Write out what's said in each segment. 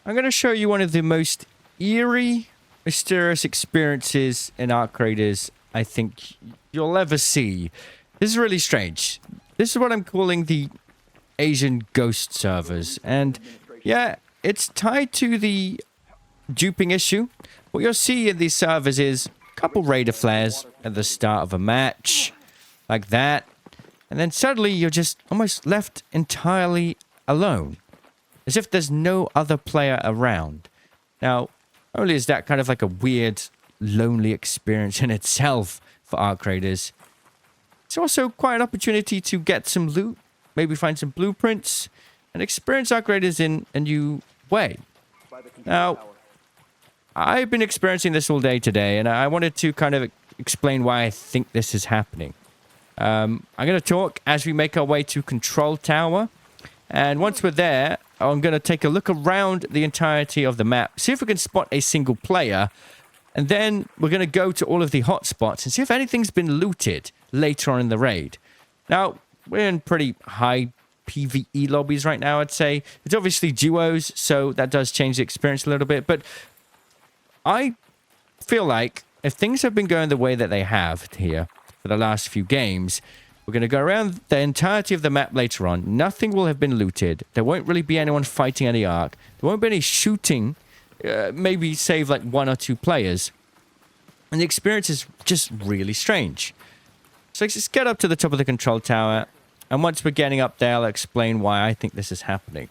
I'm going to show you one of the most eerie, mysterious experiences in Arc Raiders I think you'll ever see. This is really strange. This is what I'm calling the Asian ghost servers. And yeah, it's tied to the duping issue. What you'll see in these servers is a couple raider flares at the start of a match, like that. And then suddenly you're just almost left entirely alone, as if there's no other player around. Now, not only is that kind of like a weird, lonely experience in itself for Arc Raiders, it's also quite an opportunity to get some loot, maybe find some blueprints, and experience Arc Raiders in a new way. Now, I've been experiencing this all day today, and I wanted to kind of explain why I think this is happening. I'm going to talk as we make our way to Control Tower, and once we're there, I'm going to take a look around the entirety of the map, see if we can spot a single player, and then we're going to go to all of the hotspots and see if anything's been looted later on in the raid. Now, we're in pretty high PvE lobbies right now, I'd say. It's obviously duos, so that does change the experience a little bit, but I feel like if things have been going the way that they have here for the last few games, we're going to go around the entirety of the map later on. Nothing will have been looted. There won't really be anyone fighting any Arc. There won't be any shooting, maybe save like 1 or 2 players. And the experience is just really strange. So let's just get up to the top of the control tower. And once we're getting up there, I'll explain why I think this is happening.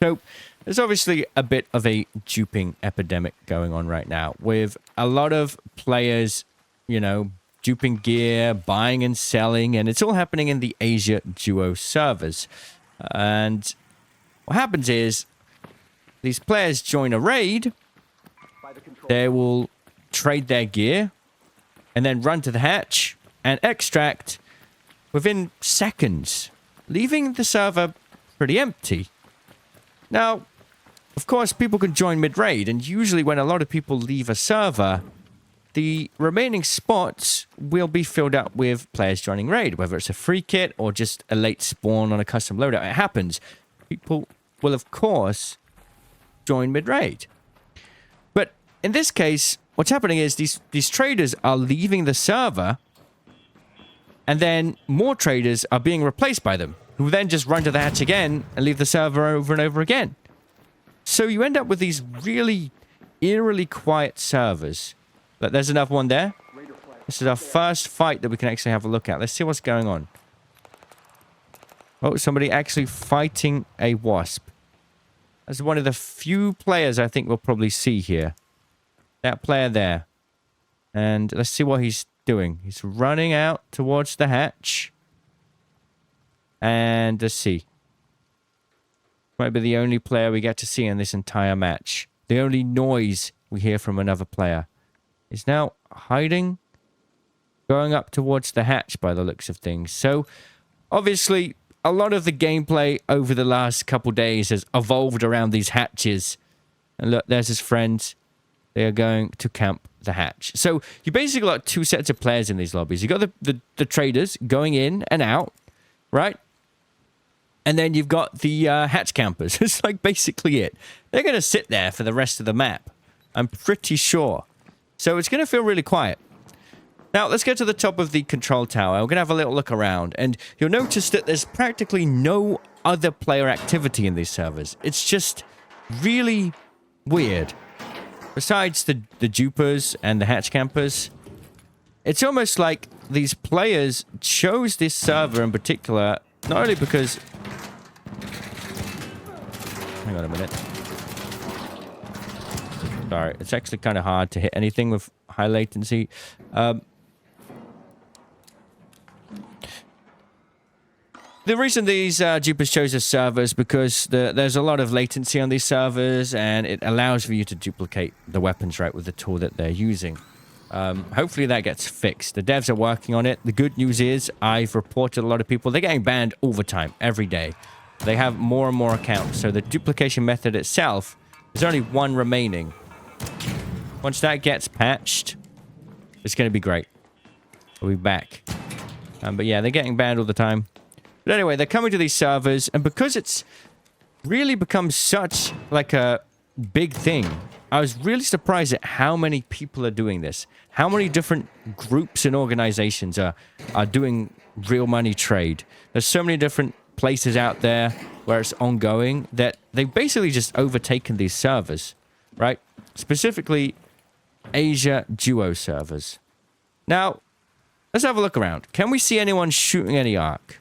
So there's obviously a bit of a duping epidemic going on right now, with a lot of players, you know, duping gear, buying and selling, and it's all happening in the Asia Duo servers. And what happens is, these players join a raid, they will trade their gear, and then run to the hatch and extract within seconds, leaving the server pretty empty. Now, of course, people can join mid-raid, and usually when a lot of people leave a server, the remaining spots will be filled up with players joining raid, whether it's a free kit or just a late spawn on a custom loadout. It happens. People will, of course, join mid-raid. But in this case, what's happening is these traders are leaving the server, and then more traders are being replaced by them, who then just run to the hatch again and leave the server over and over again. So you end up with these really eerily quiet servers. Look, there's another one there. This is our first fight that we can actually have a look at. Let's see what's going on. Oh, somebody actually fighting a wasp. That's one of the few players I think we'll probably see here. That player there. And let's see what he's doing. He's running out towards the hatch. And let's see. Might be the only player we get to see in this entire match. The only noise we hear from another player. Is now hiding, going up towards the hatch by the looks of things. So, obviously, a lot of the gameplay over the last couple days has evolved around these hatches. And look, there's his friends. They are going to camp the hatch. So, you basically got 2 sets of players in these lobbies. You got the traders going in and out, right? And then you've got the hatch campers. It's like basically it. They're going to sit there for the rest of the map. I'm pretty sure. So it's going to feel really quiet. Now, let's get to the top of the control tower. We're going to have a little look around. And you'll notice that there's practically no other player activity in these servers. It's just really weird. Besides the dupers and the hatch campers, it's almost like these players chose this server in particular, not only because... Hang on a minute. Sorry, it's actually kind of hard to hit anything with high latency. The reason these dupers chose this server is because there's a lot of latency on these servers, and it allows for you to duplicate the weapons, right, with the tool that they're using. Hopefully that gets fixed. The devs are working on it. The good news is I've reported a lot of people. They're getting banned all the time, every day. They have more and more accounts, so the duplication method itself, there's only one remaining. Once that gets patched, it's going to be great. We'll be back. But yeah, they're getting banned all the time. But anyway, they're coming to these servers, and because it's really become such like a big thing. I was really surprised at how many people are doing this. How many different groups and organizations are doing real money trade. There's so many different places out there where it's ongoing that they've basically just overtaken these servers, right? Specifically, Asia Duo servers. Now, let's have a look around. Can we see anyone shooting any arc?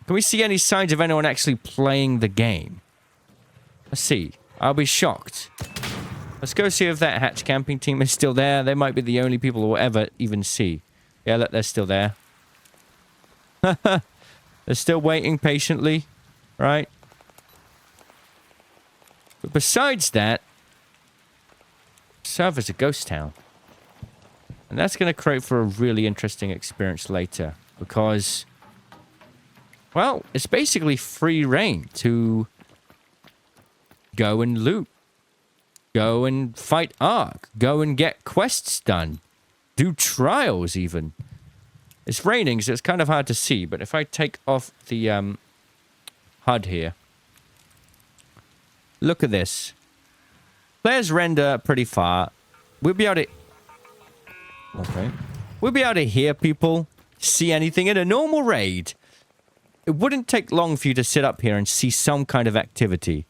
Can we see any signs of anyone actually playing the game? Let's see. I'll be shocked. Let's go see if that hatch camping team is still there. They might be the only people we'll ever even see. Yeah, look, they're still there. They're still waiting patiently, right? But besides that, server's a ghost town. And that's going to create for a really interesting experience later. Because, well, it's basically free reign to go and loot. Go and fight Ark. Go and get quests done. Do trials, even. It's raining, so it's kind of hard to see. But if I take off the HUD here. Look at this. Players render pretty far. We'll be able to... Okay. We'll be able to hear people, see anything. In a normal raid, it wouldn't take long for you to sit up here and see some kind of activity.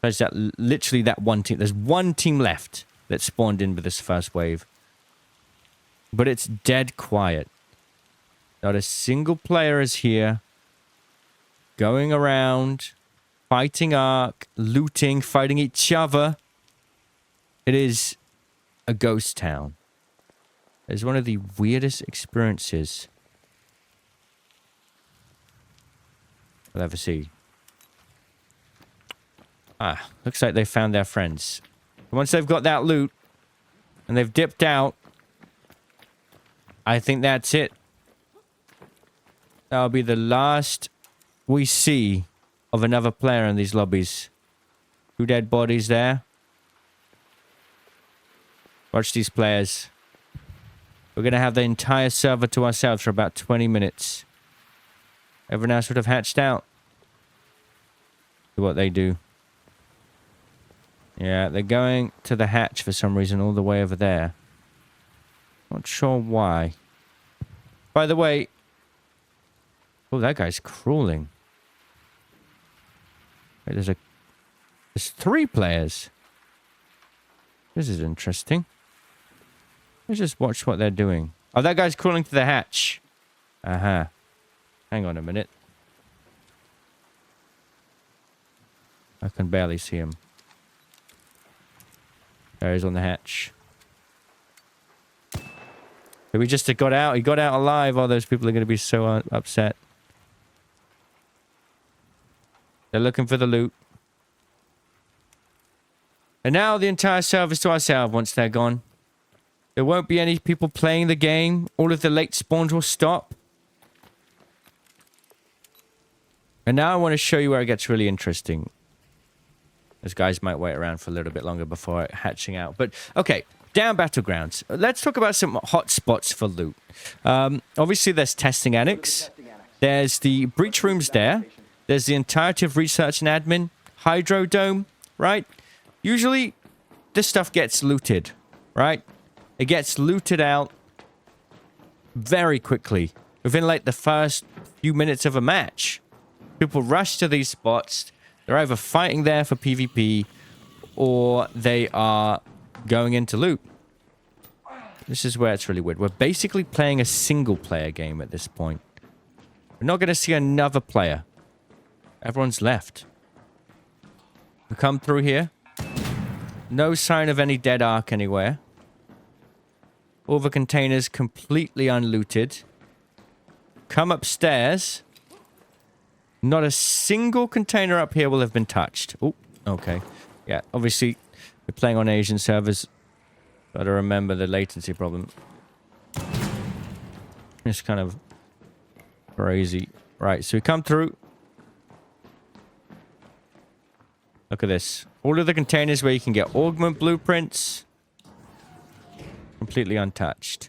There's that, literally that one team. There's one team left that spawned in with this first wave. But it's dead quiet. Not a single player is here. Going around, fighting Ark, looting, fighting each other. It is a ghost town. It's one of the weirdest experiences I'll ever see. Ah, looks like they found their friends. Once they've got that loot and they've dipped out, I think that's it. That'll be the last we see of another player in these lobbies. 2 dead bodies there. Watch these players. We're going to have the entire server to ourselves for about 20 minutes. Everyone else would have hatched out. Do what they do. Yeah, they're going to the hatch for some reason all the way over there. Not sure why. By the way... Oh, that guy's crawling. Wait, there's 3 players. This is interesting. Let's just watch what they're doing. Oh, that guy's crawling to the hatch. Uh-huh. Hang on a minute. I can barely see him. There he's on the hatch. But we just got out. He got out alive. All those people are going to be so upset. They're looking for the loot. And now the entire server's to ourselves once they're gone. There won't be any people playing the game. All of the late spawns will stop. And now I want to show you where it gets really interesting. Those guys might wait around for a little bit longer before hatching out. But, okay, down battlegrounds. Let's talk about some hotspots for loot. Obviously, there's testing annex. There's the breach rooms there. There's the entirety of research and admin. Hydro dome, right? Usually, this stuff gets looted, right? It gets looted out very quickly. Within, like, the first few minutes of a match. People rush to these spots. They're either fighting there for PvP, or they are going into loot. This is where it's really weird. We're basically playing a single-player game at this point. We're not going to see another player. Everyone's left. We come through here. No sign of any dead Ark anywhere. All the containers completely unlooted. Come upstairs. Not a single container up here will have been touched. Oh, okay. Yeah, obviously, we're playing on Asian servers. Gotta remember the latency problem. It's kind of crazy. Right, so we come through. Look at this. All of the containers where you can get augment blueprints. Completely untouched.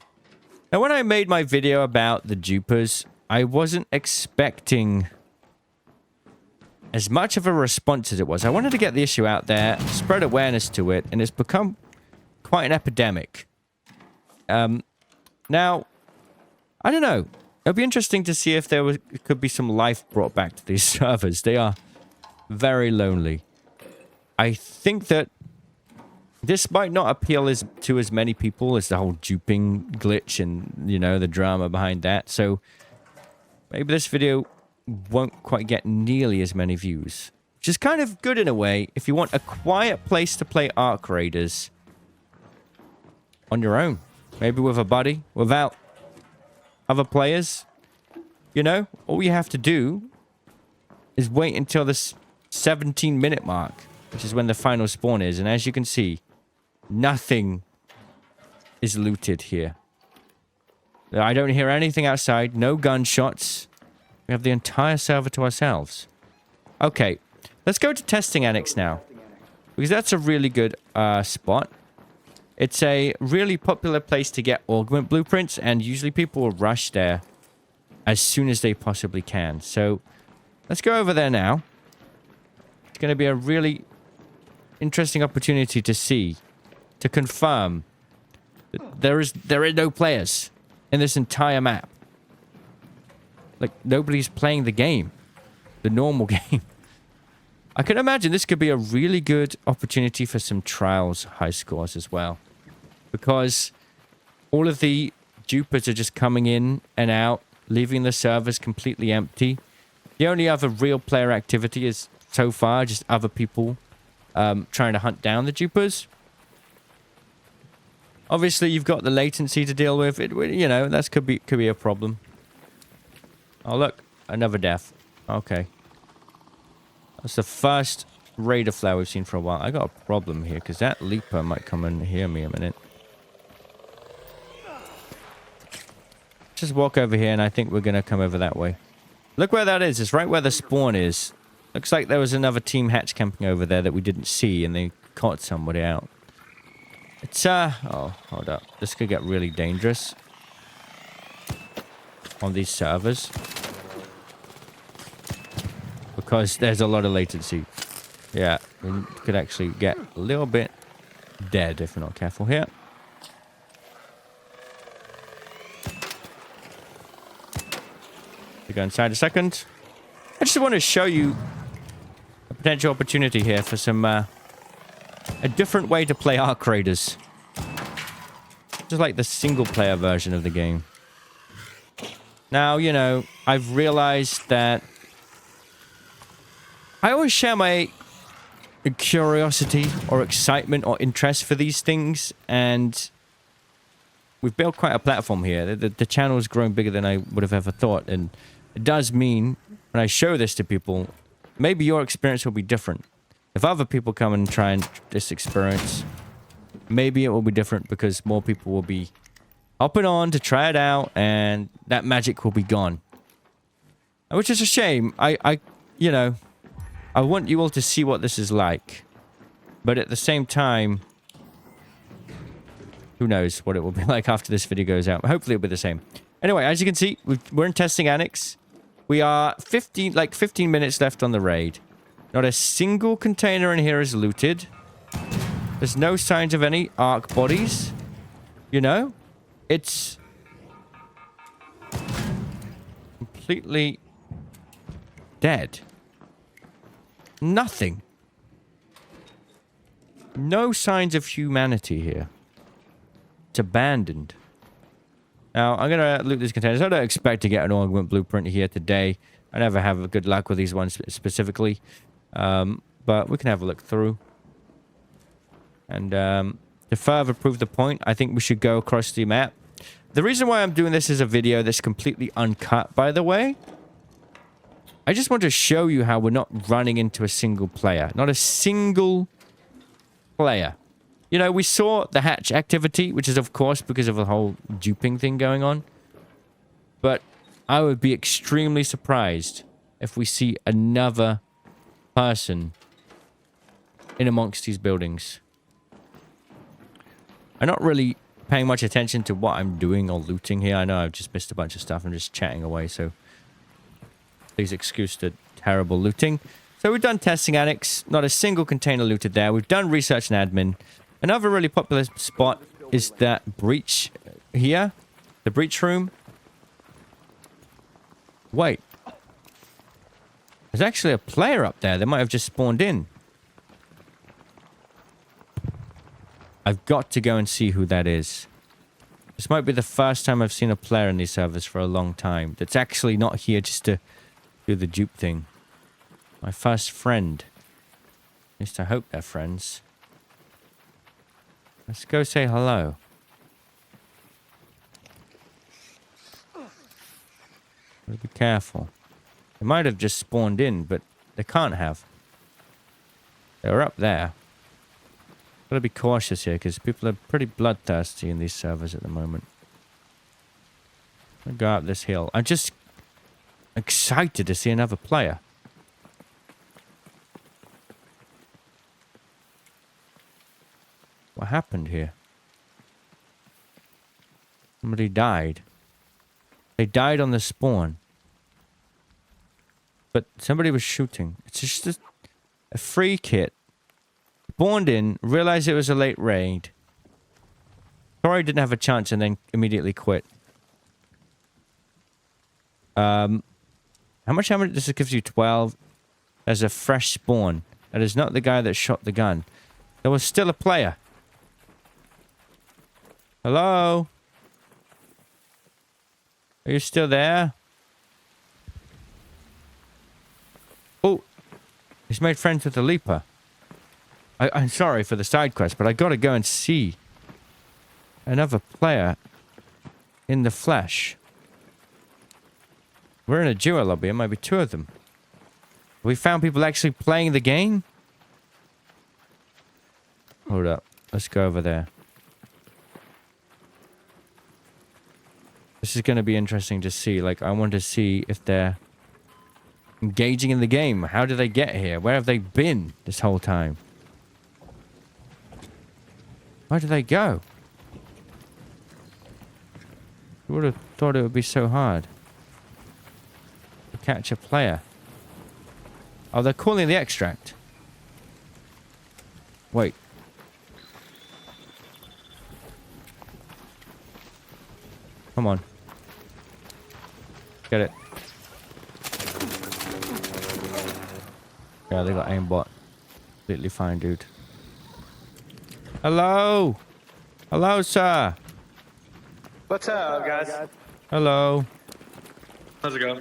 Now, when I made my video about the dupers, I wasn't expecting as much of a response as it was. I wanted to get the issue out there, spread awareness to it, and it's become quite an epidemic. Now, I don't know. It'll be interesting to see if could be some life brought back to these servers. They are very lonely. I think that this might not appeal to as many people as the whole duping glitch and, you know, the drama behind that. So maybe this video won't quite get nearly as many views. Which is kind of good in a way if you want a quiet place to play Ark Raiders on your own. Maybe with a buddy, without other players. You know, all you have to do is wait until this 17-minute mark, which is when the final spawn is. And as you can see, nothing is looted here. I don't hear anything outside. No gunshots. We have the entire server to ourselves. Okay, let's go to testing annex now, because that's a really good spot. It's a really popular place to get augment blueprints, and usually people will rush there as soon as they possibly can. So let's go over there now. It's going to be a really interesting opportunity to see, to confirm that there are no players in this entire map. Like, nobody's playing the game, the normal game. I can imagine this could be a really good opportunity for some trials high scores as well, because all of the dupers are just coming in and out, leaving the servers completely empty. The only other real player activity is, so far, just other people trying to hunt down the dupers. Obviously, you've got the latency to deal with. You know, that could be a problem. Oh, look. Another death. Okay. That's the first raider flare we've seen for a while. I got a problem here, because that leaper might come and hear me a minute. Just walk over here, and I think we're going to come over that way. Look where that is. It's right where the spawn is. Looks like there was another team hatch camping over there that we didn't see, and they caught somebody out. It's, oh, hold up. This could get really dangerous on these servers, because there's a lot of latency. Yeah, we could actually get a little bit dead if we're not careful here. We'll go inside a second. I just want to show you a potential opportunity here for some, a different way to play Ark Raiders. Just like the single-player version of the game. Now, you know, I've realized that I always share my curiosity or excitement or interest for these things, and we've built quite a platform here. The channel has grown bigger than I would have ever thought, and it does mean when I show this to people, maybe your experience will be different. If other people come and try this experience, maybe it will be different, because more people will be hopping on to try it out, and that magic will be gone. Which is a shame. You know, I want you all to see what this is like. But at the same time, who knows what it will be like after this video goes out. Hopefully it'll be the same. Anyway, as you can see, we're in testing annex. We are 15 minutes left on the raid. Not a single container in here is looted. There's no signs of any Ark bodies. You know? It's completely dead. Nothing. No signs of humanity here. It's abandoned. Now, I'm going to loot these containers. I don't expect to get an augment blueprint here today. I never have good luck with these ones specifically. But we can have a look through. And to further prove the point, I think we should go across the map. The reason why I'm doing this as a video that's completely uncut, by the way, I just want to show you how we're not running into a single player. Not a single player. You know, we saw the hatch activity, which is, of course, because of the whole duping thing going on. But I would be extremely surprised if we see another person in amongst these buildings. I'm not really paying much attention to what I'm doing or looting here. I know I've just missed a bunch of stuff. I'm just chatting away, so please excuse the terrible looting. It's So we've done testing annex. Not a single container looted there. We've done research and admin. Another really popular spot is that breach here. The breach room. Wait. There's actually a player up there. They might have just spawned in. I've got to go and see who that is. This might be the first time I've seen a player in these servers for a long time that's actually not here just to do the dupe thing. My first friend. At least I hope they're friends. Let's go say hello. Gotta be careful. They might have just spawned in, but they can't have. They were up there. Gotta be cautious here, because people are pretty bloodthirsty in these servers at the moment. I'll go up this hill. I'm just excited to see another player. What happened here? Somebody died. They died on the spawn. But somebody was shooting. It's just a free kit. Spawned in, realized it was a late raid. Sorry, didn't have a chance and then immediately quit. How much ammo? This gives you 12. There's a fresh spawn. That is not the guy that shot the gun. There was still a player. Hello? Are you still there? Oh, he's made friends with the Leaper. I'm sorry for the side quest, but I gotta go and see another player in the flesh. We're in a duo lobby. It might be two of them. We found people actually playing the game? Hold up. Let's go over there. This is going to be interesting to see. Like, I want to see if they're engaging in the game. How did they get here? Where have they been this whole time? Where did they go? You would have thought it would be so hard to catch a player. Oh, they're calling the extract. Wait. Come on. Get it. Yeah, they got aimbot. Completely fine, dude. Hello? Hello, sir. What's up, guys? Hello. How's it going?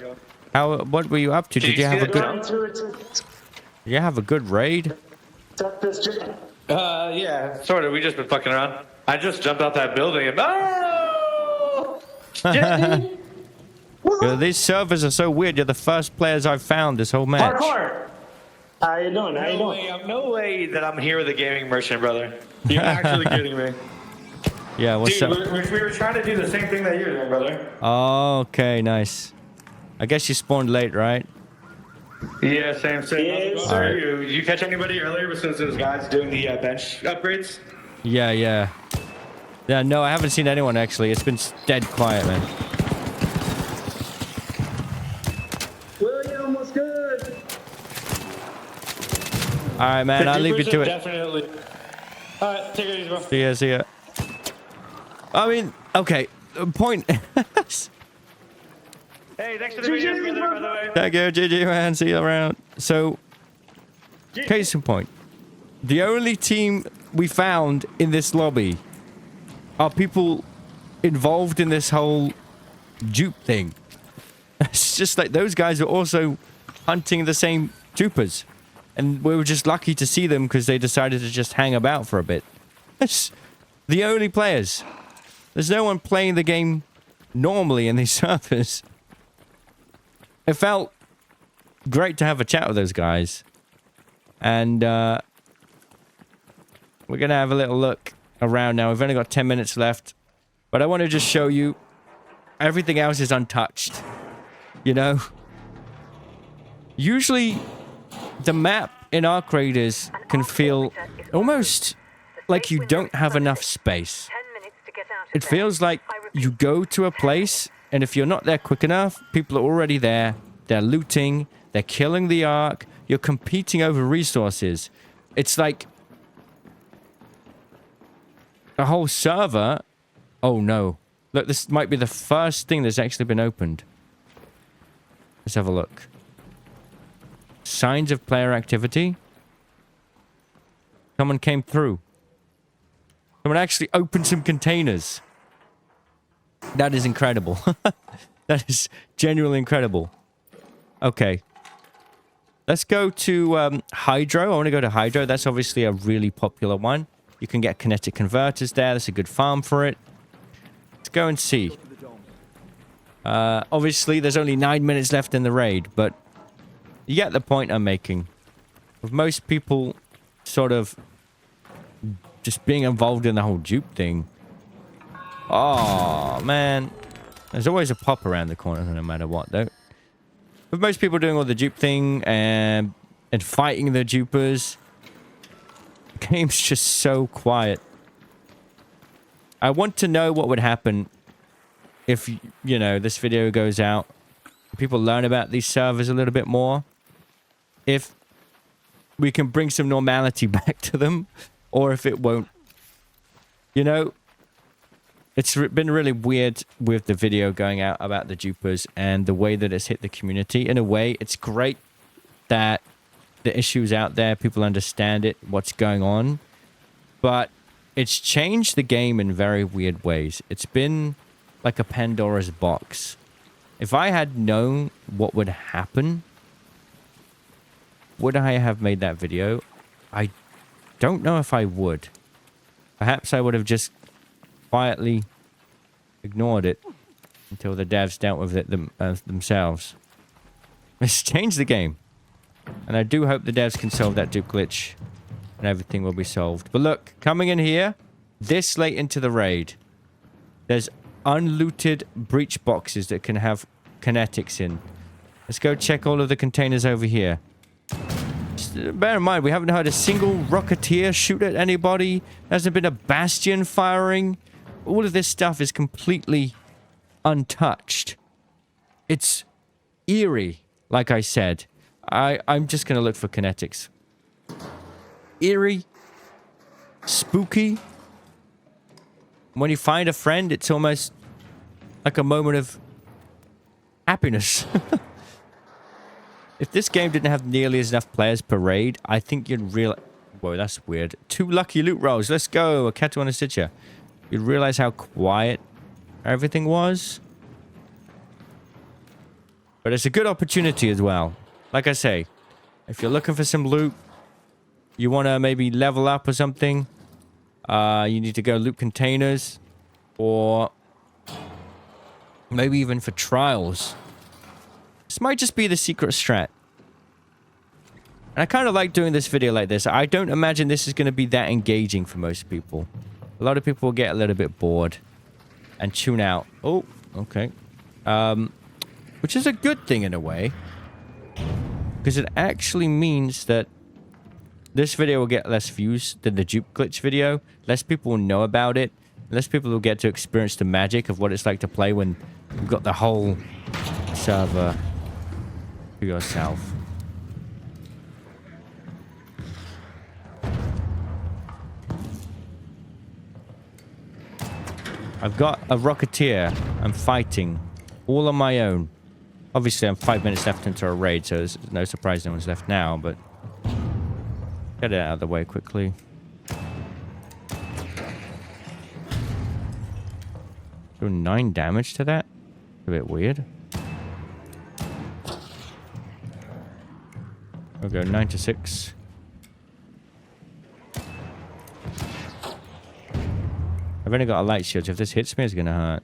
What were you up to? Did you have a good... Did you have a good raid? Yeah, sort of. We just been fucking around. I just jumped out that building and... Oh! Yeah, these servers are so weird. You're the first players I've found this whole match. Parkour! How you doing? How you doing? No way that I'm here with a gaming merchant, brother. You're actually kidding me. Yeah, what's Dude, up? we were trying to do the same thing that you're doing, brother. Oh, okay, nice. I guess you spawned late, right? Yeah, same. Yes, Sir, you catch anybody earlier besides those guys doing the bench upgrades? Yeah. Yeah, no, I haven't seen anyone, actually. It's been dead quiet, man. William, what's good? Alright, man, I'll leave you to it. Definitely. Alright, take it easy, bro. See ya. I mean, okay, point... Hey, thanks for the videos, brother, by the way. Thank you, GG, man. See you around. So, case in point. The only team we found in this lobby are people involved in this whole dupe thing. It's just like those guys are also hunting the same dupers. And we were just lucky to see them because they decided to just hang about for a bit. That's the only players. There's no one playing the game normally in these servers. It felt great to have a chat with those guys. And we're going to have a little look around now. We've only got 10 minutes left. But I want to just show you everything else is untouched. You know? Usually, the map in Arc Raiders can feel almost like you don't have enough space. It feels like you go to a place, and if you're not there quick enough, people are already there. They're looting. They're killing the Ark. You're competing over resources. It's like a whole server. Oh no. Look, this might be the first thing that's actually been opened. Let's have a look. Signs of player activity. Someone came through. Someone actually opened some containers. That is incredible. That is genuinely incredible. Okay. Let's go to Hydro. I want to go to Hydro. That's obviously a really popular one. You can get kinetic converters there. That's a good farm for it. Let's go and see. Obviously, there's only 9 minutes left in the raid, but you get the point I'm making. With most people sort of just being involved in the whole dupe thing. Oh, man. There's always a pop around the corner, no matter what, though. With most people doing all the dupe thing and fighting the dupers, the game's just so quiet. I want to know what would happen if, you know, this video goes out. People learn about these servers a little bit more. If we can bring some normality back to them, or if it won't. You know, it's been really weird with the video going out about the dupers and the way that it's hit the community. In a way, it's great that the issue's out there, people understand it, what's going on. But it's changed the game in very weird ways. It's been like a Pandora's box. If I had known what would happen, would I have made that video? I don't know if I would. Perhaps I would have just quietly ignored it until the devs dealt with it themselves. It's changed the game. And I do hope the devs can solve that dupe glitch and everything will be solved. But look, coming in here, this late into the raid, there's unlooted breach boxes that can have kinetics in. Let's go check all of the containers over here. Just bear in mind, we haven't had a single Rocketeer shoot at anybody. There hasn't been a Bastion firing. All of this stuff is completely untouched. It's eerie, like I said. I'm just going to look for kinetics. Eerie. Spooky. When you find a friend, it's almost like a moment of happiness. If this game didn't have nearly as enough players per raid, I think you'd realize... Whoa, that's weird. 2 lucky loot rolls. Let's go. A Kettle and a Stitcher. You'd realize how quiet everything was. But it's a good opportunity as well. Like I say, if you're looking for some loot, you want to maybe level up or something, you need to go loot containers, or maybe even for trials. This might just be the secret strat. And I kind of like doing this video like this. I don't imagine this is going to be that engaging for most people. A lot of people will get a little bit bored and tune out. Oh, okay. Which is a good thing in a way. Because it actually means that this video will get less views than the dupe glitch video. Less people will know about it. Less people will get to experience the magic of what it's like to play when you've got the whole server to yourself. I've got a Rocketeer. I'm fighting all on my own. Obviously, I'm 5 minutes left into a raid, so there's no surprise no one's left now, but... Get it out of the way quickly. Doing 9 damage to that? A bit weird. We'll go 9 to 6. I've only got a light shield, so if this hits me, it's gonna hurt.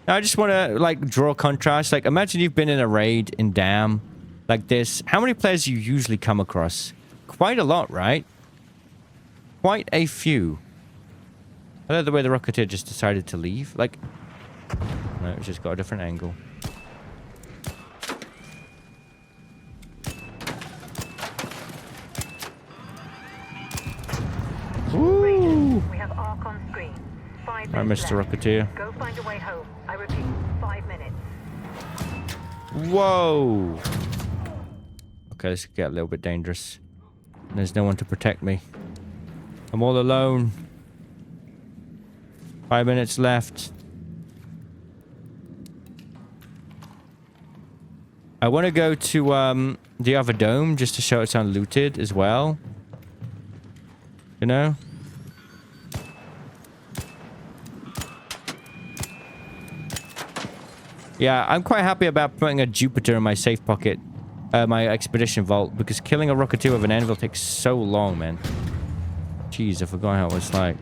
Now, I just want to, like, draw contrast. Like, imagine you've been in a raid in Dam like this. How many players do you usually come across? Quite a lot, right? Quite a few. I love the way the Rocketeer just decided to leave. Like, no, it's just got a different angle. Woo! We have Arc on screen. 5 I minutes missed the left. Rocketeer. Go find a way home. I repeat, 5 minutes. Whoa! Okay, this could get a little bit dangerous. There's no one to protect me. I'm all alone. 5 minutes left. I want to go to the other dome just to show it's unlooted as well. You know? Yeah, I'm quite happy about putting a Jupiter in my safe pocket. My expedition vault. Because killing a Rocketeer with an anvil takes so long, man. Jeez, I forgot how it was like.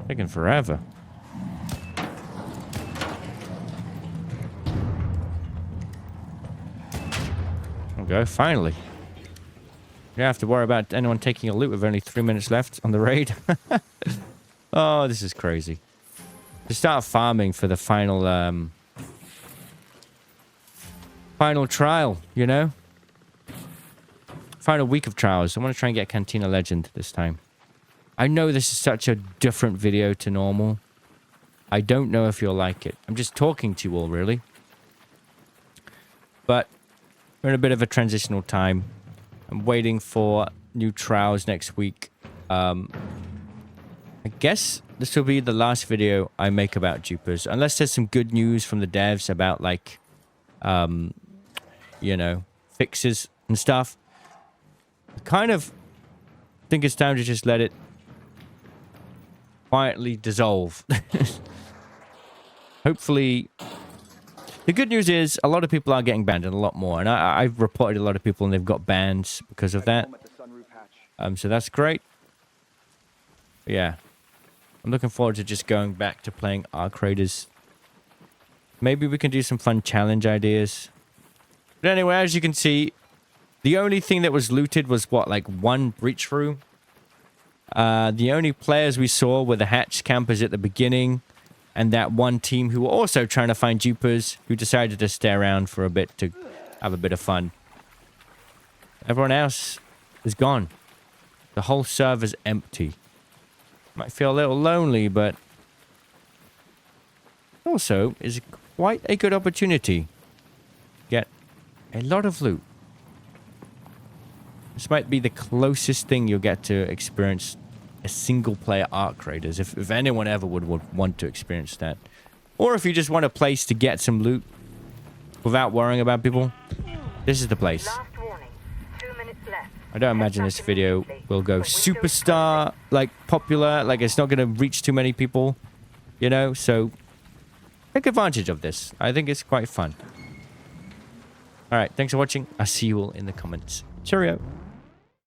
Taking forever. Okay, finally. You don't have to worry about anyone taking a loot with only 3 minutes left on the raid. Oh, this is crazy. To start farming for the final, final trial, you know? Final week of trials. I want to try and get Cantina Legend this time. I know this is such a different video to normal. I don't know if you'll like it. I'm just talking to you all, really. But we're in a bit of a transitional time. I'm waiting for new trials next week. I guess this will be the last video I make about dupers. Unless there's some good news from the devs about, like, you know, fixes and stuff. I kind of think it's time to just let it quietly dissolve. Hopefully, the good news is a lot of people are getting banned and a lot more. And I've reported a lot of people and they've got bans because of that. So that's great. But yeah. I'm looking forward to just going back to playing Arc Raiders. Maybe we can do some fun challenge ideas. But anyway, as you can see, the only thing that was looted was what, like one breach room? The only players we saw were the hatch campers at the beginning and that one team who were also trying to find dupers who decided to stay around for a bit to have a bit of fun. Everyone else is gone. The whole server's empty. Might feel a little lonely, but also is quite a good opportunity. Get a lot of loot. This might be the closest thing you'll get to experience a single-player Arc Raiders, if anyone ever would want to experience that. Or if you just want a place to get some loot without worrying about people, this is the place. Last warning. 2 minutes left. I don't imagine this video will go superstar, like, popular, like it's not going to reach too many people, you know, so take advantage of this. I think it's quite fun. Alright, thanks for watching. I'll see you all in the comments. Cheerio.